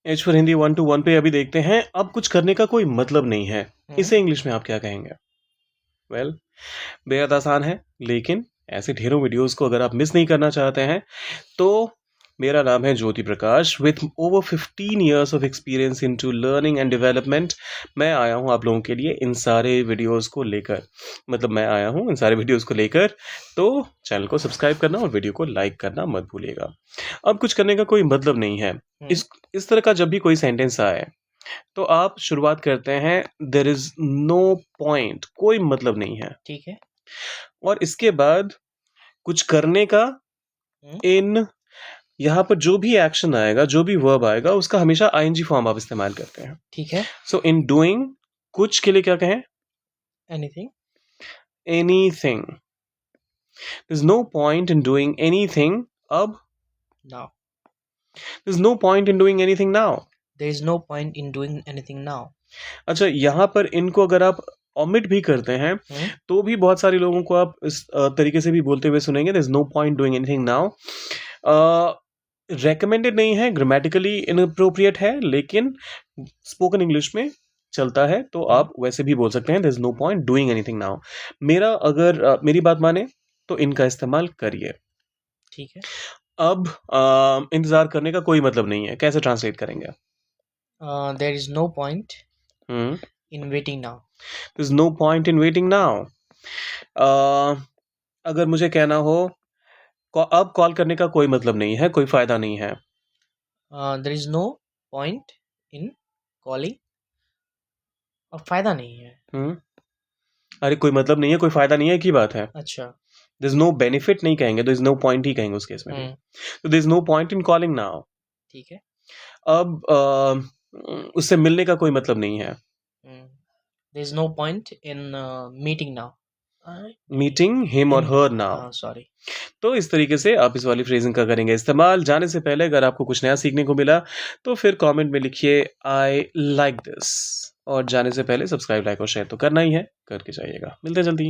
H for Hindi 1 to 1 पे अभी देखते हैं। अब कुछ करने का कोई मतलब नहीं है, इसे इंग्लिश में आप क्या कहेंगे? वेल, बेहद आसान है, लेकिन ऐसे ढेरों वीडियोस को अगर आप मिस नहीं करना चाहते हैं तो मेरा नाम है Jyoti Prakash with over 15 years of experience into learning and development. मैं आया हूँ आप लोगों के लिए इन सारे वीडियोस को लेकर, मैं आया हूँ इन सारे वीडियोस को लेकर। तो चैनल को सब्सक्राइब करना और वीडियो को लाइक करना मत भूलिएगा। अब कुछ करने का कोई मतलब नहीं है। इस तरह का जब भी कोई सेंटेंस आए तो आप शुरुआत करते हैं देयर इज नो पॉइंट, कोई मतलब नहीं है। ठीक है। और इसके बाद कुछ करने का इन यहाँ पर जो भी एक्शन आएगा, जो भी वर्ब आएगा, उसका हमेशा आईएनजी फॉर्म आप इस्तेमाल करते हैं। ठीक है। सो इन डूइंग कुछ के लिए क्या कहें? Anything. Anything. There is no point in doing anything अब। Now. There is no point in doing anything now. There is no point in doing anything now. अच्छा, यहाँ पर इनको अगर आप ओमिट भी करते हैं तो भी बहुत सारे लोगों को आप इस तरीके से भी बोलते हुए सुनेंगे, there is no point doing anything now. Recommended नहीं है, ग्रामेटिकली इनअप्रोप्रिएट है, लेकिन स्पोकन इंग्लिश में चलता है, तो आप वैसे भी बोल सकते हैं there is no point doing anything now. मेरी बात माने तो इनका इस्तेमाल करिए। ठीक है। अब इंतजार करने का कोई मतलब नहीं है, कैसे ट्रांसलेट करेंगे? There is no point hmm in waiting now. There is no point in waiting now. अगर मुझे कहना हो अब कॉल करने का कोई मतलब नहीं है, कोई फायदा नहीं है। There is no point in calling. अब फायदा नहीं है। अरे कोई मतलब नहीं है, कोई फायदा नहीं है की बात है। अच्छा। देयर इज नो बेनिफिट नहीं कहेंगे, देयर इज नो पॉइंट ही कहेंगे उस केस में भी। तो there is no point in calling now. ठीक है। अब उससे मिलने का कोई मतलब नहीं है। There is no point in meeting now. Meeting him और हर नाउ। सॉरी। तो इस तरीके से आप इस वाली फ्रेजिंग का करेंगे इस्तेमाल। जाने से पहले अगर आपको कुछ नया सीखने को मिला तो फिर कमेंट में लिखिए आई लाइक दिस, और जाने से पहले सब्सक्राइब, लाइक और शेयर तो करना ही है, करके जाइएगा। मिलते हैं जल्दी।